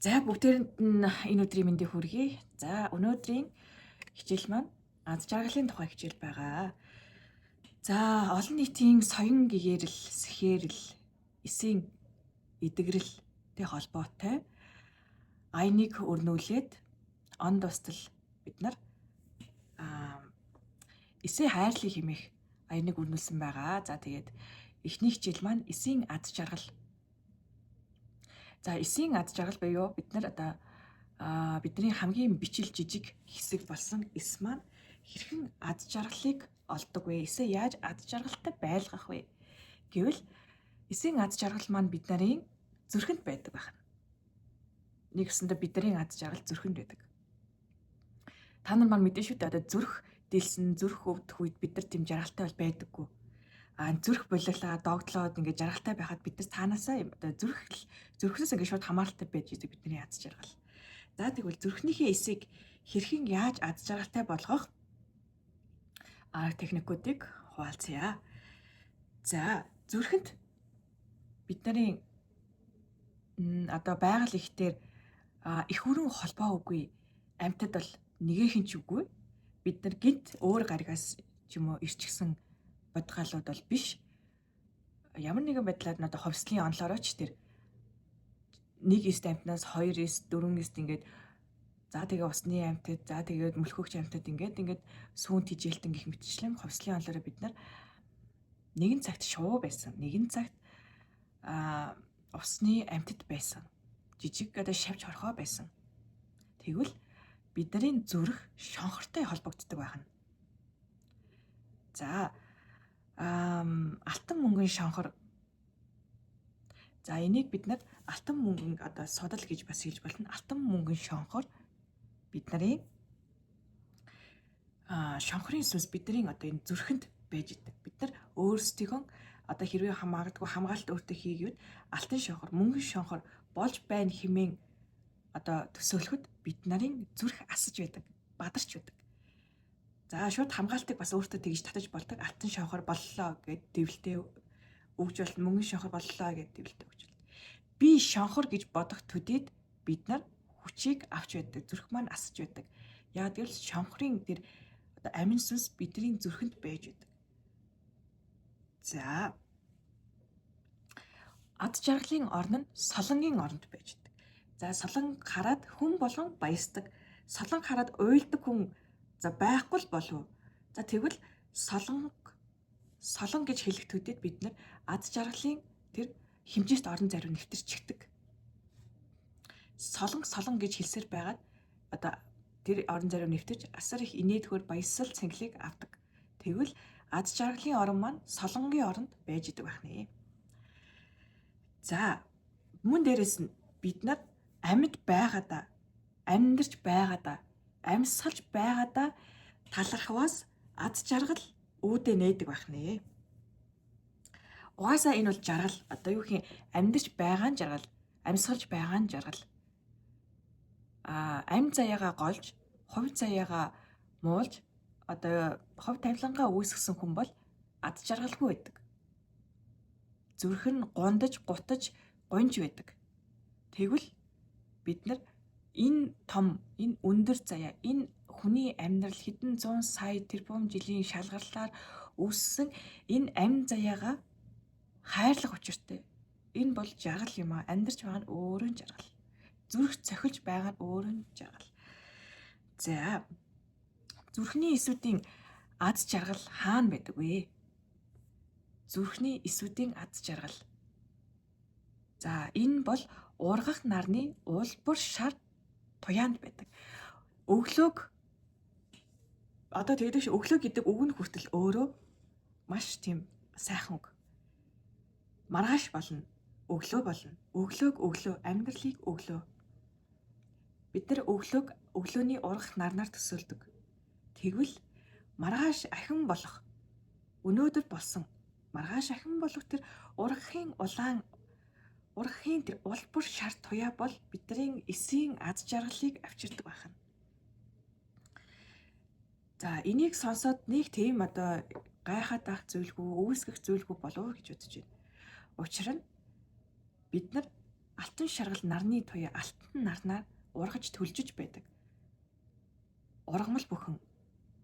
За бүгдээрэнд нь энэ өдрийн мэндийг хүргэе. За өнөөдрийн хичээл маань аз жаргалын тухай хичээл байгаа. За олон нийтийн соён гэгээрэл, сэхээрэл, эсийн эдгэрэлтэй холбоотой аяныг өрнүүлээд он дустал бид нар эсээ хайрлыг хэмээх аяныг өрнүүлсэн байгаа. За тэгээд эхний хичээл маань эсийн аз жаргал. За эсийн аз жаргал буюу бид нар одоо бидний хамгийн бичил жижиг хэсэг болсон эс маань хэрхэн аз жаргалыг олдог вэ? Эсээ яаж аз жаргалтай байлгах вэ? Гэвэл эсийн аз жаргал маань бид нарын зүрхэнд байдаг байна. Нэгсэндээ бидний аз жаргал зүрхэнд байдаг. Та нар маань мэдэн шүү дээ. Одоо зүрх дэлсэн, зүрх өвдөх үед бид нар тийм жаргалтай бол байдаггүй. Зүрх болиглаа догтлоод ингээд жаргалтай байхад бид нар цаанаасаа одоо зүрхнээс ингээд шууд хамааралтай байж идэг бидний аз жаргал. За тэгвэл зүрхнийхээ эсийг хэрхэн яаж аз жаргалтай болгох арга техникүүдийг хуваалцъя. За зүрхэнд бид нарын одоо байгаль ихтер их хүрэн холбоо үгүй амьтад бол нэгэхэн ч үгүй. Бид нар гинт өөр гаригаас ч юм уу ирчихсэн бодгалууд бол биш. Ямар нэгэн байдлаар одоо ховслын онлоороо ч тэр 1 эст амтнаас 2 эст 4 эст ингээд за тэгээ усны амтад за тэгээд мөлхөгч амтад ингээд сүүн тижээлтэн гих мэтчлэн ховслын онлоороо бид нар нэгэн цагт шуу байсан. Нэгэн цагт усны амтад байсан. Жижиг одоо шавж хорхоо байсан. Тэгвэл бидний зүрх шонхортой холбогддог байна. За алтан мөнгөн шонхор. За энийг бид нар алтан мөнгөн одоо судал гэж бас хэлж болно. Алтан мөнгөн шонхор бид нарын шонхорын сүнс бидний одоо энэ зүрхэнд байж идэг. Бид нар өөрсдийгөө одоо хэрвээ хамгаалалт өөртөө хийгээд алтан шонхор, мөнгөн шонхор болж байна хэмээн одоо төсөөлөхөд бид нарын зүрх асаж байдаг, бадарч байдаг. За шууд хамгаалтыг бас өөртөө тэгж татаж болдог. Алтан шонхор боллоо гэд дэвлэлтэй өгж болно. Мөнгөн шонхор боллоо гэд дэвлэлтэй өгж болно. Би шонхор гэж бодох төдийд бид нар хүчийг авч байдаг. Зүрх маань асаж байдаг. Яг тэр шонхорын тэр одоо амин сүнс бидний зүрхэнд байж байдаг. За аз жаргалын орн нь солонгийн оронд байж байдаг. За солон хараад хүн болгон баясдаг. Солон хараад уйлдаг хүн за байхгүй л болов. За тэгвэл солон гэж хэлэх төдийд бид нар аз жаргалын тэр хэмжээст орон зариу нэвтэрчдэг. Солон гэж хэлсээр байгаад одоо тэр орон зариу нэвтэрч асар их инээдхөр баясал цэнгэлийг авдаг. Тэгвэл аз жаргалын орон маань солонгийн оронд байж идэг байна. За мөн дээрэс нь бид нар амьд байгаадаа, амьдарч байгаадаа, амьсгалж байгаадаа талархваас аз жаргал үүдээ нээдэг байна. Угаасаа энэ бол жаргал. Одоо юу гэх юм амьдарч байгаа нь жаргал, амьсгалж байгаа нь жаргал. Амь заяагаа голж, хувь заяагаа муулж, одоо хувь тавилангаа үүсгэсэн хүн бол аз жаргалгүй байдаг. Зүрх нь гундаж, гутаж, гунж байдаг. Тэгвэл бид нар энэ том, энэ өндөр заяа, энэ хүний амьдрал хэдэн зуун сая тэрбум жилийн шалгарлаар үүссэн энэ амь заяагаа хайрлах учиртай. Энэ бол жаргал юм аа. Амьдарч байгаа нь өөрөө жаргал. Зүрх цохилж байгаа нь өөрөө жаргал. За зүрхний эсүүдийн аз жаргал хаана байдаг вэ? Зүрхний эсүүдийн аз жаргал. За энэ бол ургах нарны улбар шар туяанд байдаг. Өглөөг одоо тэгдэвш өглөө гэдэг үг нь хүртэл өөрөө маш тийм сайхан үг. Маргааш болно, өглөө болно. Өглөө амьдралыг өглөө. Бид нар өглөөний ургах нарнаар төсөөлдөг. Тэгвэл маргааш ахин болох өнөөдөр болсон маргааш ахин болох тэр ургахын тэр улбар шар туяа бол бидний эсийн аз жаргалыг авчирдаг байна. За энийг сонсоод нэг тийм одоо гайхаад ах зүйлгүй, өвсгөх зүйлгүй болов уу гэж бодож байна. Учир нь бид нар алтан шаргал нарны туяа алтан нарнаар ургаж төлжиж байдаг. Ургамал бүхэн,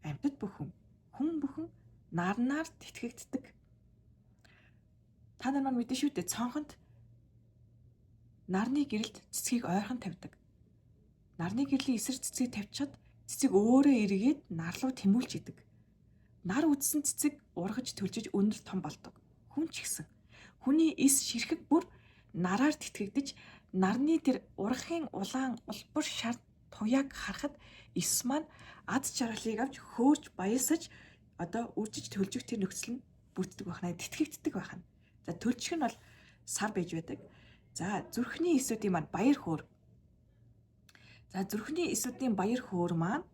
амьтад бүхэн, хүн бүхэн нарнаар тэтгэгддэг. Та нар маань мэдэн шүү дээ, цонхонд нарны гэрэлд цэцгийг ойрхон тавьдаг. Нарны гэрлийн эсрэг цэцгийг тавьчихад цэцэг өөрөө эргээд нар руу тэмүүлж идэг. Нар үдсэн цэцэг ургаж төлжиж өндөр том болдог. Хүн ч гэсэн. Хүний эс ширхэг бүр нараар тэтгэгдэж нарны тэр ургахын улаан улбар шар туяаг харахад эс маань ад жаргалыг авч хөөрж баясаж үржиж төлжих тэр нөхцөл нь бүрддэг байна. Тэтгэгддэг байна. За төлжих нь бол сар байж байдаг. За зүрхний эсүүдийн маань баяр хөөр. За зүрхний эсүүдийн баяр хөөр маань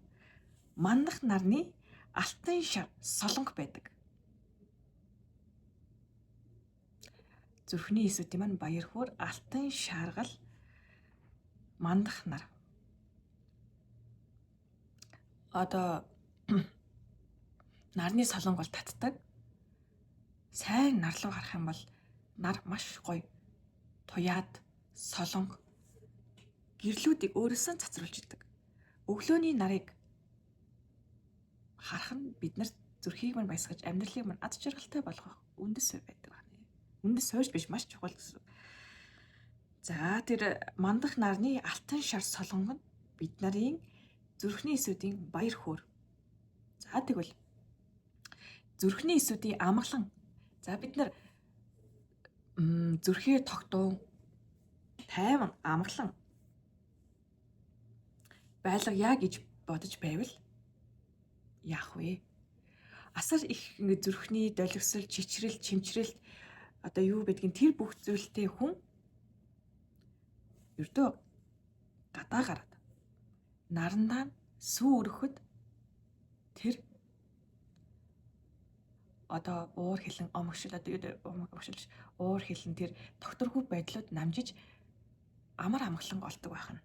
мандах нарны алтан шар солонго байдаг. Зүрхний эсүүдийн маань баяр хөөр, алтан шаргал, мандах нар. Нарны солонго бол татдаг. Сайн нар руу харах юм бол нар маш гоё туяад солонго гэрлүүдийг өөрөөсөө цацруулж идэг. Өглөөний нарыг харах нь биднэрт зүрхийг мань баясгаж амьдралыг мань ад жаргалтай болгох үндэс байдаг байна. Үндэс сойж биш, маш чухал гэсэн. За тэр мандах нарны алтан шар солонго нь бид нарын зүрхний эсүүдийн баяр хөөр. За тэгвэл зүрхний эсүүдийн амгалан. За бид нар зүрхээ тогтун, тайван, амгалан байлгая гэж бодож байвал яах вэ? Асар их зүрхний долгисол, чичрэл, чимчрэлт юу гэдгийг тэр бүх зүйлтэй хүн ердөө гадаа гараад нарандаа сүү өргөхөд тэр уур хилэн уур хилэн тэр докторгүй байдлууд намжиж амар амгалан олдог байна.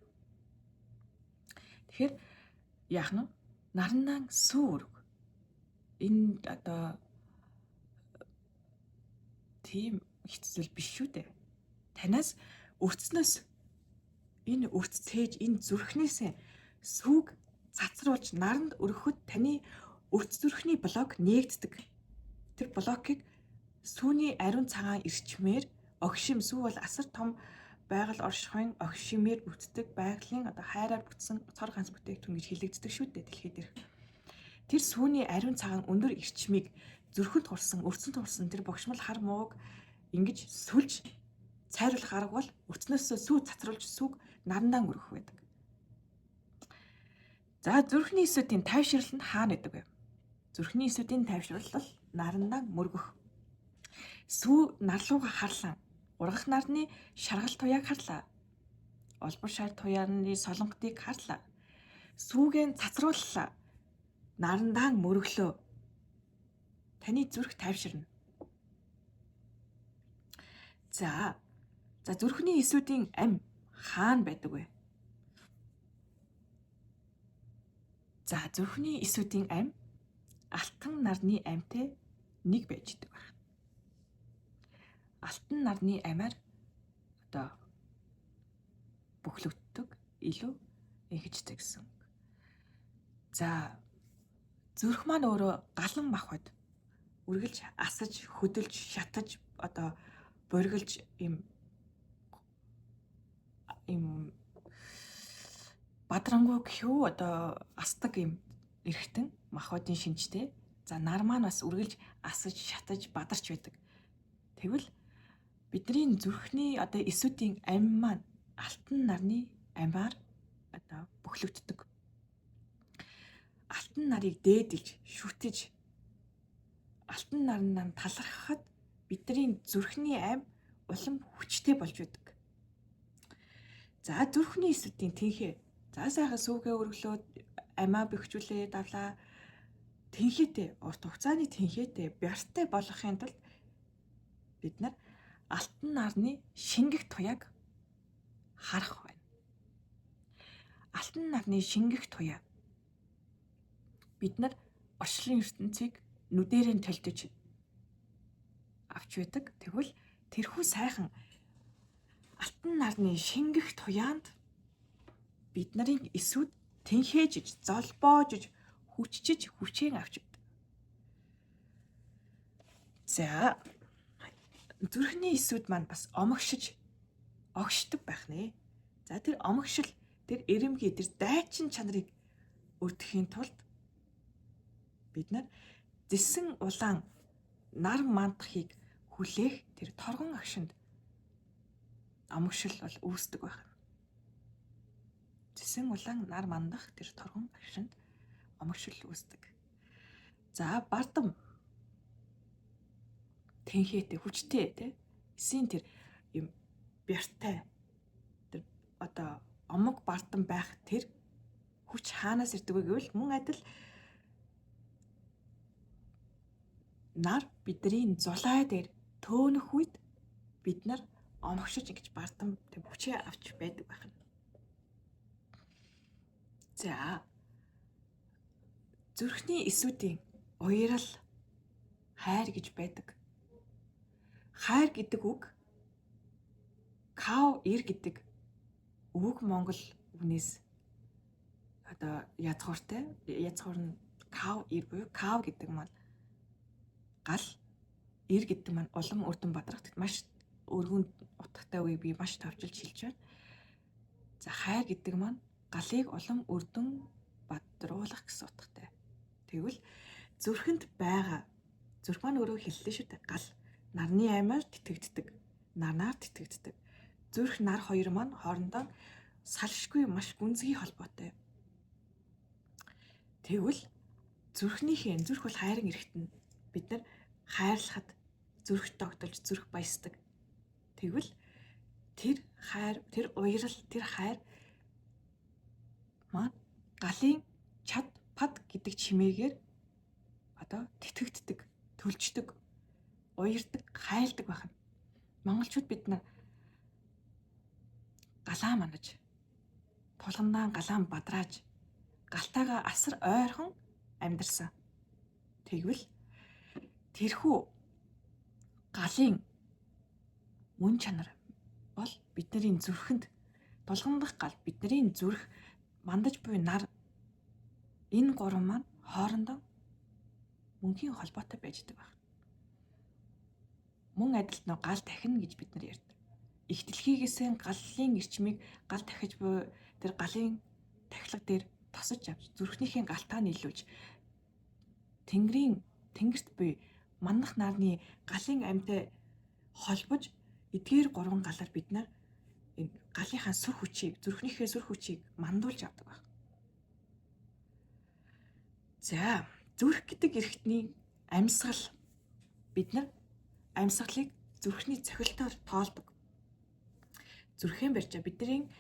Тэгэхээр яах нь нарандаа сүү өрг. Энэ тийм хэцүү биш шүү дээ. Танаас өрцнөөс энэ өрццээж энэ зүрхнээсээ сүг цацруулж наранд өргөхөд таны өрц зүрхний блок нээгддэг. Тэр блокийг сүүний ариун цагаан эрчмээр огшим сүү бол асар том байгаль оршихуйн огшимээр бүтдэг байгалийн хайраар бүтсэн цор ганц бүтээгдэхүүн гэж хэлэгддэг шүү дээ дэлхийд дээрх. Тэр сүүний ариун цагаан өндөр эрчмийг зүрхэнд турсан, өрцөнд турсан тэр богшмол хар мууг ингэж сүлж цайруулах арга бол өрцнөөсөө сүү цацруулж сүг нарандаа өргөх байдаг. За зүрхний эсүүдийн тайвшрал нь хаана байдаг вэ? Зүрхний эсүүдийн тайвшрал бол нарандаа мөргөх. Сүү нарлууга харлаа. Ургах нарны шаргал туяаг харлаа. Олбор шар туяаны солонготыг харлаа. Сүүгээ цацрууллаа. Нарандаа мөрөглөө. Таны зүрх тайвширна. За зүрхний эсүүдийн ам хаана байдаг вэ? За зүрхний эсүүдийн ам алтан нарны амьтай нэг байж идэг байна. Алтан нарны амаар бүхлөгддөг, илүү ихждэг гэсэн. За зүрх маань өөрөө галан махбод үргэлж асаж, хөдөлж, шатаж боргилж им бадрангуй гэхүү асдаг юм эргэтэн махбодын шинжтэй. За нар маань бас үргэлж асаж, шатаж, бадарч байдаг. Тэгвэл бидний зүрхний эсүүдийн ам маань алтан нарны амаар бүхлөгддөг. Алтан нарыг дээдэлж, шүтэж алтан нарнаа талархахад бидний зүрхний ам улам хүчтэй болж байдаг. За зүрхний эсүүдийн тэнхээ. За сайхан сүүгээ өргөлөөд амаа бэхжүүлээ давлаа. Тэнхээтэй, урт хугацааны тэнхээтэй, бярттай болгохын тулд бид нар алтан нарны шингэх туяаг харах байна. Алтан нарны шингэх туяа бид нар орчлон ертөнцийг нүдэрэн төлдөж авч байдаг. Тэгвэл тэрхүү сайхан Алтан нарны шингэх туяанд бид нарын эсвүүд тэнхээжиж, золбоожиж, хүчжиж, хүчээн авч өгдөг. За зүрхний эсвүүд маань бас омогшиж огшдог байх нэ. За тэр омогшил, тэр эрэмхий, тэр дайчин чанарыг өрдөхийн тулд бид нар зэсэн улаан нар мандахыг хүлээх тэр торгон агшинд омогшил бол үүсдэг байх. Зэсэн улаан нар мандах тэр торгон агшинд омогшил үүсдэг. За бардам тэнхээтэй, хүчтэй те. Эсийн тэр юм бяртай тэр одоо омог бардам байх тэр хүч хаанаас ирдэг вэ гэвэл мөн адил нар бидний зулай дээр төөнөх үед бид нар омогшиж ингэж бардам тэр хүчээ авч байдаг байх. За зүрхний эсүүдийн уярал хайр гэж байдаг. Хайр гэдэг үг кав ир гэдэг үг Монгол үгнээс одоо язгууртай. Язгуур нь кав ир буюу кав гэдэг маань гал, ир гэдэг маань улам үрдэн бадрах. Маш өргөн утгатай үгийг би маш товчилж хэлж байна. За хайр гэдэг маань галыг улам үрдэн бадруулах гэсэн утгатай. Тэгвэл зүрхэнд байгаа зүрх маань өөрөө хэллээ шүү дээ. Гал нарны аймаар тэтгэгддэг. Нарнаар тэтгэгддэг. Зүрх нар хоёр маань хоорондоо салшгүй маш гүнзгий холбоотой. Тэгвэл зүрх бол хайрын эрхтэн. Бид нар хайрлахад зүрх тогтолж, зүрх баясдаг. Тэгвэл тэр хайр, тэр уярал, тэр хайр маань галын чад пад гэдэг чимээгээр одоо тэтгэгддэг, төлждөг, уярдаг, хайлдаг байна. Монголчууд бид нар галаа манаж, тулгамдаа галаан бадрааж, галтайгаа асар ойрхон амьдарсан. Тэгвэл тэрхүү галын мөн чанар бол бидний зүрхэнд тулгамдах гал, бидний зүрх мандаж буй нар энэ гурван маань хоорондоо мөнхийн холбоотой байж байгаа байна. Мөн адилт нөө гал дахин гэж бид нар ярьдаг. Их дэлхийгээсээ галын эрчмийг гал дахиж буй тэр галын тахилга дээр тосож авч зүрхнийхээ галтаа нийлүүлж тэнгэрт буй мандах нарны галын амьтай холбож эдгээр гурван галаар бид нар энэ галынхаа сүр хүчийг, зүрхнийхээ сүр хүчийг мандуулж авдаг байна. За зүрх гэдэг эрхтний амьсгал, бид нар амьсгалыг зүрхний цохилтоор тоолдог. Зүрхэн барьж бидний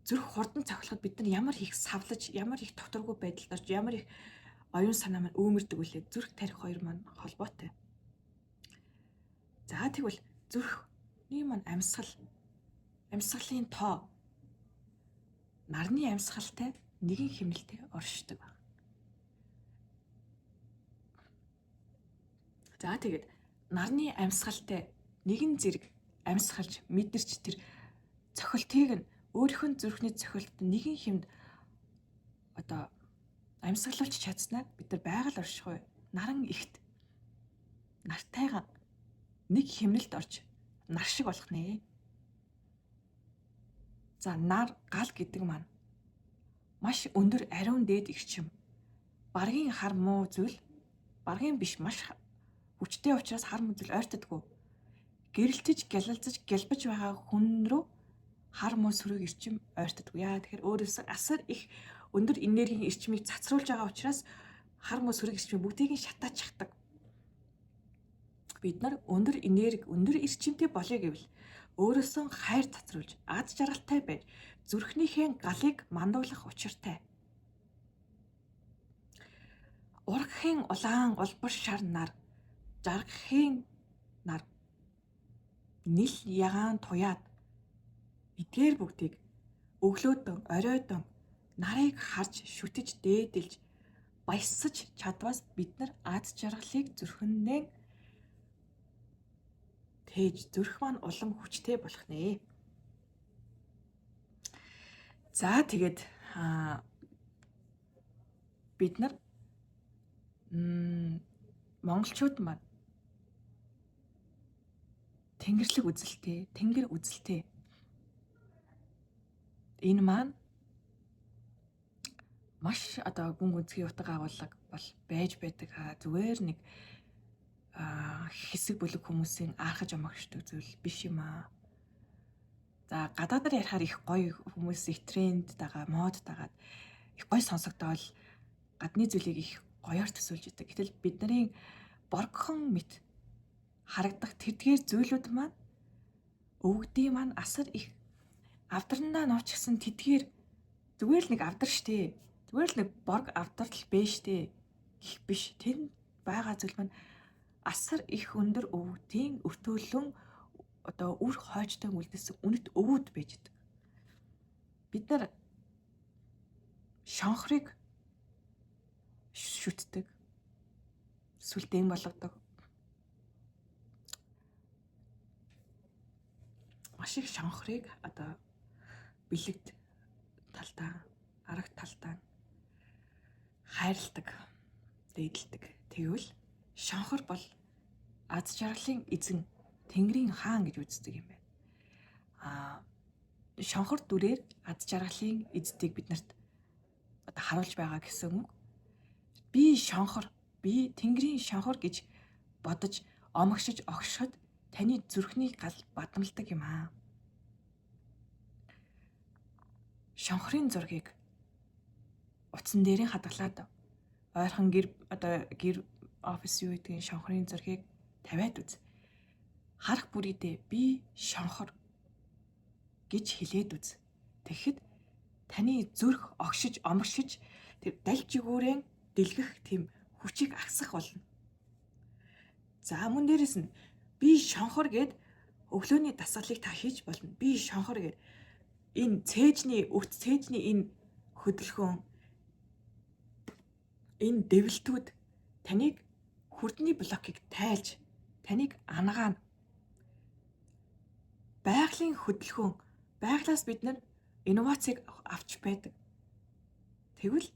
зүрх хурдан цохилоход бид нар ямар их савлаж, ямар их доторгүй байдалд орж, ямар их оюун санаа маань өөмөрдөг үлээ. Зүрх тарих хоёр маань холбоотой. За тэгвэл зүрхний маань амьсгалын тоо нарны амьсгалтай нэгэн хэмнэлтэд оршдог байна. За тэгээд нарны амьсгалтай нэгэн зэрэг амьсгалж мэдэрч тэр цохилтыг нь өөрийнхөө зүрхний цохилтод нэгэн хэмд одоо амьсгалуулж чадснаар бид нар байгаль оршихуй наран ихт нартайгаа нэг хэмнэлд орж нар шиг болох нэ. За нар гал гэдэг маань маш өндөр ариун дээд эрчим. Баргийн хар муу зүйл, баргийн биш маш хүчтэй учраас хар муу зүйл ойртодгүй. Гэрэлтэж, гялалзаж, гэлбэж байгаа хүн рүү хар муу сөрөг эрчим ойртодгүй. Яа тэгэхээр өөрөөсөө асар их өндөр энергийн эрчмийг цацруулж байгаа учраас хар муу сөрөг эрчмийг бүгдийг нь шатааж чаддаг. Бид нар өндөр энерги, өндөр эрчимтэй болъё гэвэл өөрөөсөө хайр цацруулж, ад жаргалтай байж, зүрхнийхээ галыг мандуулах учиртай. Урагхийн улаан улбар шар нар, жаргахын нар, нил ягаан туяад эдгээр бүгдийг өглөөдөн, оройдон нарыг харж, шүтэж, дээдэлж, баясаж чадвас бид нар ад жаргалыг зүрхэндээ тээж зүрх маань улам хүчтэй болох нэ. За тэгээд бид нар монголчууд маань тэнгэрлэг үзэлтэй, тэнгэр үзэлтэй. Энэ маань маш одоо гүн гүнзгий утга агуулга бол байж байдаг. Зүгээр нэг хэсэг бүлэг хүмүүсийн архаж амгашдаг зүйл биш юм аа. За гадаадаар ярихаар их гоё хүмүүс их тренд дагаа, мод дагаад их гоё сонсогдоол гадны зүйлийг их гоёор төсөөлж идэг. Гэтэл бидний боргохон мэт харагдах тэдгээр зүйлүүд маань өвгдийн маань асар их авдрандаа нуучсан тэдгээр зүгээр л нэг авдар штэ. Зүгээр л нэг борг авдарл бэ штэ. Гэх биш. Тэнд байгаа зүйл маань асар их өндөр өвгдийн өртөөлөн одоо үр хойчтой үлдсэн үнэт өвөд байж идэг. Бид нар шонхрыг шүтдэг. Сүлдээн болгодог. Маш их шонхрыг одоо бэлэгд талдаа, арга талдаа хайрладаг, дээдэлдэг. Тэгвэл шонхор бол аз жаргалын эзэн, Тэнгэрийн хаан гэж үздэг юм байна. Шонхор дүрээр аз жаргалын эздийг биднэрт одоо харуулж байгаа гэсэн үг. Би шонхор, би Тэнгэрийн шонхор гэж бодож омгшиж огшоход таны зүрхний гал бадамладаг юм аа. Шонхрын зургийг утсан дээрээ хадгалаад ойрхон гэр офис юу гэдгийг шонхрын зургийг тавиад үз. Харах бүрийдээ би шонхор гэж хэлээд үз. Тэгэхэд таны зүрх огшиж омгшиж тэр далж игүүрэн дэлгэх тийм хүчийг агсах болно. За мөн дээрэс нь би шонхор гэд өглөөний дасгалыг та хийж болно. Би шонхор гэд энэ цээжний энэ хөдөлгөөн энэ дэвлтүүд таныг хүрдний блокийг тайлж таныг ангаана. Байгалийн хөдөлгөөн байглаас бид нар инновацийг авч байдаг. Тэгвэл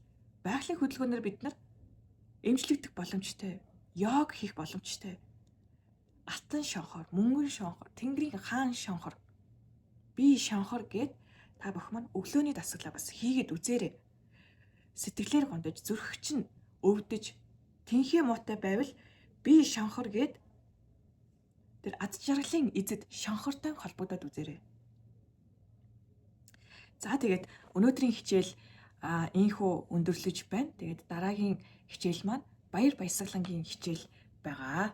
байгалийн хөдөлгөөнөөр бид нар эмчлэгдэх боломжтой, йог хийх боломжтой. Алтан шонхор, мөнгөн шонхор, Тэнгэрийн хаан шонхор, би шонхор гэд та бүх маань өглөөний дасгалаа бас хийгээд үзээрэй. Сэтгэлээр гондож зүрх чинь өвдөж тэнхээ муутай байвал би шонхор гэд тэр аз жаргалын эзэд шонхортой холбогдоод үзээрэй. За тэгээд өнөөдрийн хичээл ийхүү өндөрлөж байна. Тэгээд дараагийн хичээл маань баяр баясгалангийн хичээл байгаа.